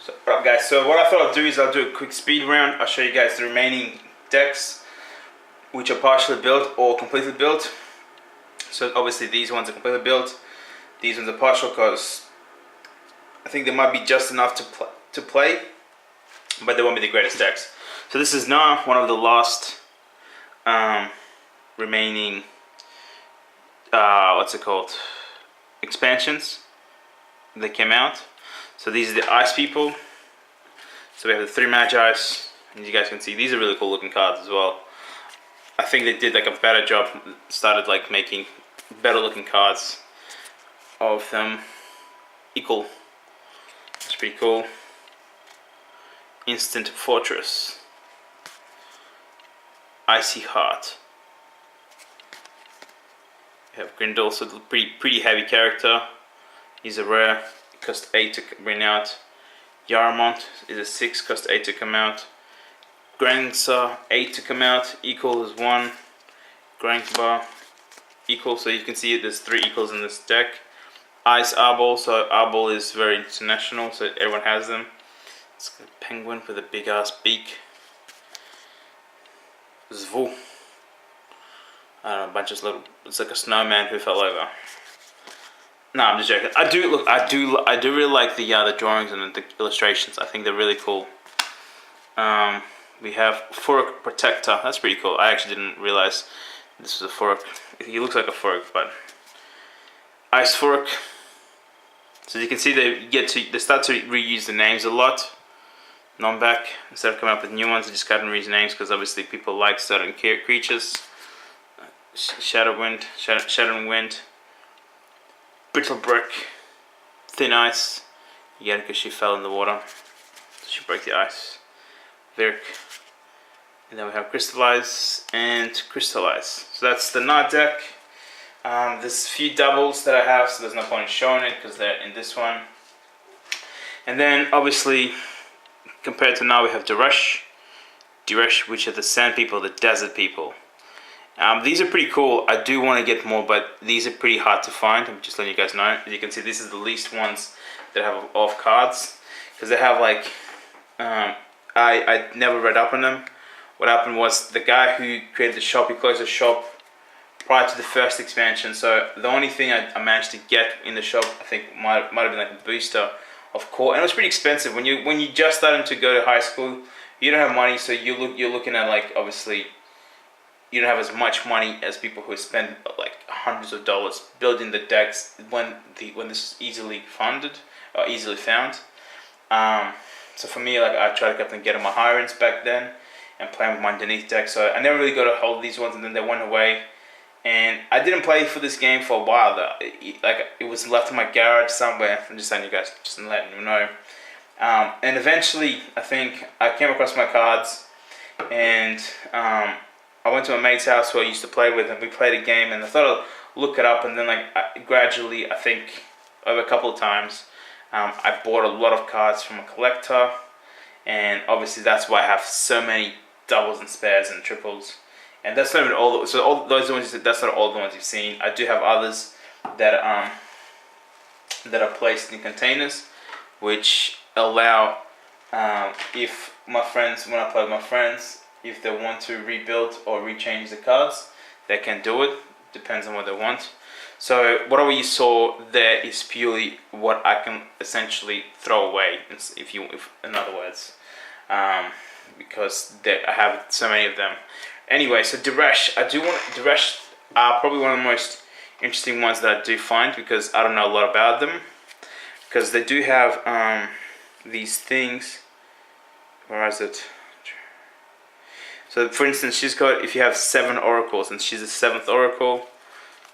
So, alright guys, so what I thought I'd do is I'll do a quick speed round. I'll show you guys the remaining decks, which are partially built or completely built. So obviously these ones are completely built. These ones are partial because I think they might be just enough to play, but they won't be the greatest decks. So this is now one of the last remaining what's it called, expansions that came out. So these are the ice people. So we have the 3 Magi, as you guys can see. These are really cool looking cards as well. I think they did like a better job, started like making better looking cards of them equal. That's pretty cool. Instant Fortress, Icy Heart. We have Grindel, so pretty heavy character. He's a rare, cost 8 to bring out. Yaramont is a 6, cost 8 to come out. Grangsa 8 to come out, equal is 1. Grangbar equal, so you can see it, there's 3 equals in this deck. Ice Arbol, so Arbol is very international, so everyone has them. It's a penguin with a big ass beak. Zvu. I don't know, a bunch of little, it's like a snowman who fell over. No, I'm just joking. I do really like the drawings and the illustrations. I think they're really cool. We have Furuk Protector. That's pretty cool. I actually didn't realize this was a Furuk. He looks like a Furuk, but Ice Furuk. So you can see they start to reuse the names a lot. Non-back, instead of coming up with new ones, they just cut and reuse names because obviously people like certain creatures. Shadowing Wind, Brittle Brick, Thin Ice. You get it because she fell in the water, so she broke the ice. Virk, and then we have Crystallize and Crystallize. So that's the Nard deck. There's a few doubles that I have, so there's no point in showing it because they're in this one. And then obviously, compared to now, we have Duresh, which are the Sand People, the Desert People. These are pretty cool. I do want to get more, but these are pretty hard to find. I'm just letting you guys know. As you can see, this is the least ones that have off cards because they have like I never read up on them. What happened was the guy who created the shop, he closed the shop prior to the first expansion. So the only thing I managed to get in the shop, I think might have been like a booster of core, and it was pretty expensive. When you just starting to go to high school, you don't have money, so you're looking at like obviously. You don't have as much money as people who spend like hundreds of dollars building the decks when this is easily funded or easily found. So for me, like I tried to keep getting my higher ends back then and playing with my underneath deck. So I never really got a hold of these ones, and then they went away. And I didn't play for this game for a while. Though. It was left in my garage somewhere. I'm just telling you guys, just letting you know. And eventually, I think I came across my cards, and I went to a mate's house who I used to play with, and we played a game, and I thought I'd look it up, and then gradually, I think over a couple of times, I bought a lot of cards from a collector, and obviously that's why I have so many doubles and spares and triples, and that's not even all. So all those ones, that's not all the ones you've seen. I do have others that are placed in containers, which allow if my friends, when I play with my friends. If they want to rebuild or rechange the cards, they can do it. Depends on what they want. So whatever you saw there is purely what I can essentially throw away. If in other words, because I have so many of them. Anyway, so Duresh, Duresh are probably one of the most interesting ones that I do find because I don't know a lot about them. Because they do have these things. Where is it? So for instance, she's got, if you have 7 oracles and she's the 7th oracle,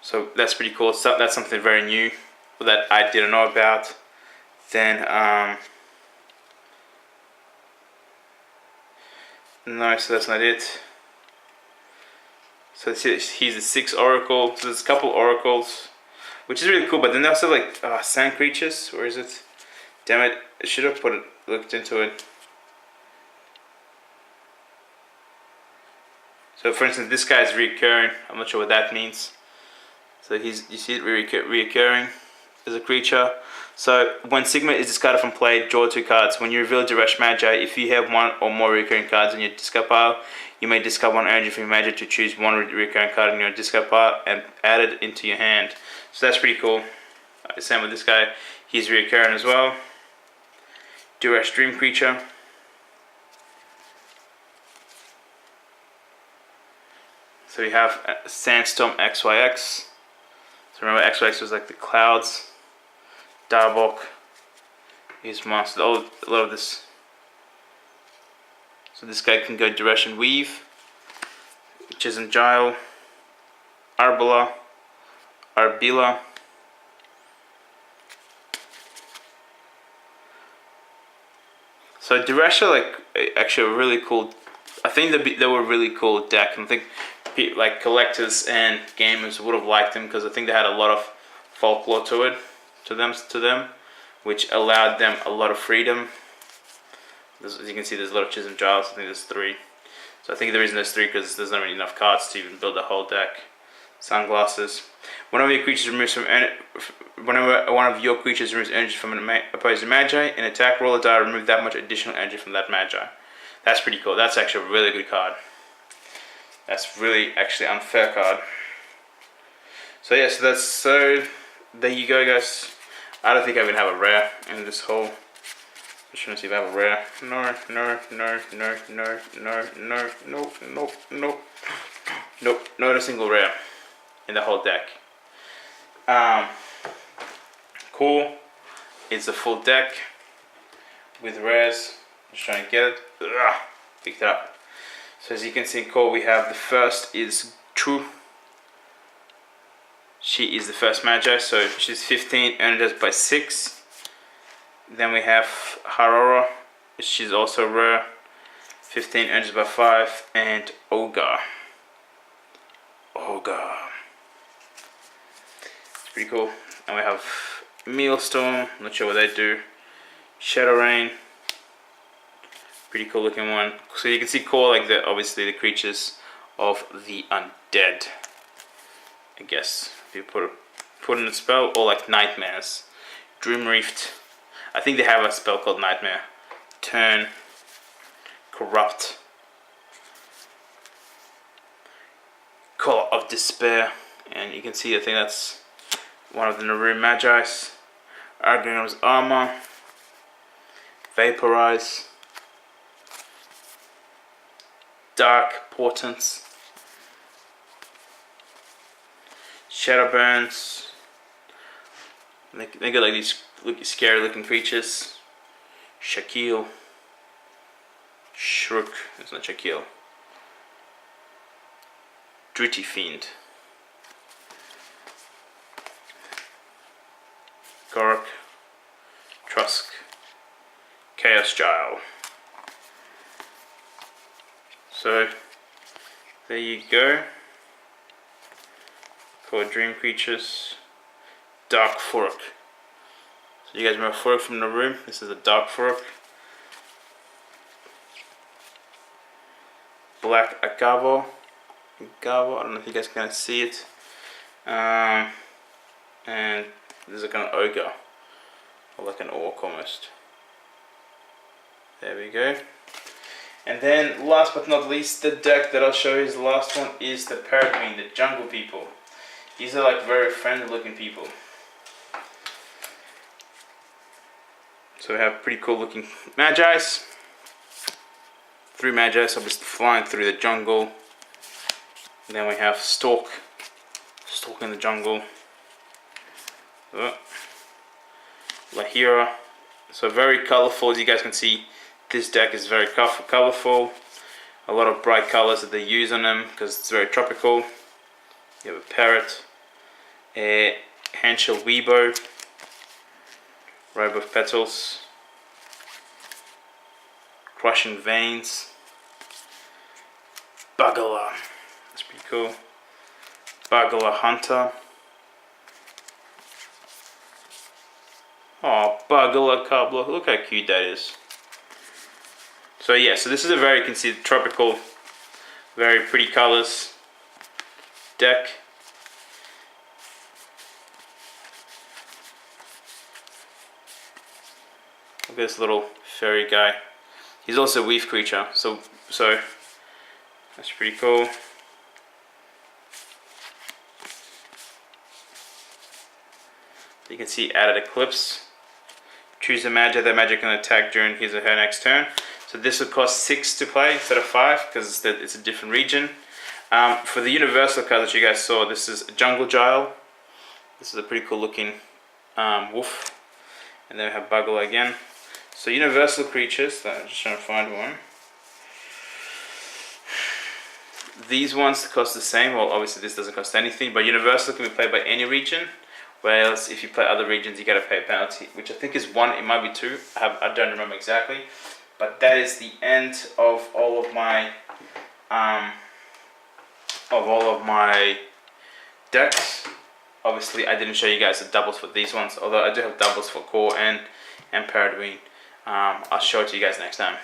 so that's pretty cool. So that's something very new that I didn't know about. Then no, so that's not it. So he's the 6th oracle. So there's a couple oracles, which is really cool. But then they also like sand creatures. Where is it? Damn it! I should have looked into it. So for instance, this guy is reoccurring. I'm not sure what that means. So you see it reoccurring. is a creature. So when Sigma is discarded from play, draw 2 cards. When you reveal Duresh Magi, if you have 1 or more recurring cards in your discard pile, you may discard 1 energy from your Magi to choose 1 recurring card in your discard pile and add it into your hand. So that's pretty cool. Same with this guy. He's recurring as well. Duresh Dream Creature. So we have Sandstorm XYX. So remember XYX was like the clouds. Darabok is mastered. Oh, a lot of this. So this guy can go Duration Weave, Chisholm Gile, Arbala, Arbila. So Duration, like, actually a really cool. I think they were a really cool deck, and I think like collectors and gamers would have liked them because I think they had a lot of folklore to them, which allowed them a lot of freedom. As you can see, there's a lot of Chisholm Giles. I think there's 3. So I think the reason there's 3 because there's not really enough cards to even build a whole deck. Sunglasses. Whenever your creatures removes whenever one of your creatures removes energy from an opposing Magi, in attack, roll a die, remove that much additional energy from that Magi. That's pretty cool. That's actually a really good card. That's really actually unfair card. So yeah, so there you go, guys. I don't think I even have a rare in this whole. I'm just trying to see if I have a rare. Nope. Not a single rare in the whole deck. Cool. It's a full deck with rares. Just trying to get it. Picked it up. So as you can see, cool. We have the first is True. She is the first Magi, so she's 15, energized by 6. Then we have Harora, she's also rare, 15, energized by 5, and Ogre. It's pretty cool. And we have Mealstorm, not sure what they do. Shadow Rain, pretty cool looking one. So you can see cool, like obviously the creatures of the undead, I guess. If you put in a spell, or like Nightmares, Dream Reefed. I think they have a spell called Nightmare. Turn, Corrupt, Call of Despair, and you can see I think that's one of the Naru Magi's. Argonau's Armor, Vaporize, Dark Portents, Shadowburns. They got like these scary looking creatures. Shaquille, Shrook, it's not Shaquille. Dritty Fiend, Gorok, Trusk, Chaos Gile. So there you go. For Dream Creatures, Dark Fork. So you guys remember Fork from the room? This is a Dark Fork. Black Agavo. I don't know if you guys can see it. And there's like an ogre, or like an orc almost. There we go. And then last but not least, the deck that I'll show you is the last one is the Peregrine, the Jungle People. These are like very friendly looking people. So we have pretty cool looking Magi's. 3 Magi's obviously flying through the jungle. And then we have Stalk in the jungle. Lahira. So very colorful, as you guys can see. This deck is very colorful. A lot of bright colors that they use on them because it's very tropical. You have a parrot, a Henschel Weebo, Robe of Petals, Crushing Veins, Bagala, that's pretty cool, Bagala Hunter, oh, Bagala Cobbler, look how cute that is. So yeah, so this is a very, you can see, tropical, very pretty colors deck. Look at this little fairy guy. He's also a weave creature, so that's pretty cool. You can see added eclipse. Choose a Magi. That Magi can attack during his or her next turn. So this would cost 6 to play instead of 5 because it's a different region. For the universal card that you guys saw, this is Jungle Gile. This is a pretty cool looking wolf. And then we have Buggle again. So universal creatures, I'm just trying to find one. These ones cost the same. Well, obviously this doesn't cost anything, but universal can be played by any region. Whereas if you play other regions, you gotta pay a penalty, which I think is 1. It might be 2. I don't remember exactly. But that is the end of all of my decks. Obviously, I didn't show you guys the doubles for these ones, although I do have doubles for Core and Paradween. I'll show it to you guys next time.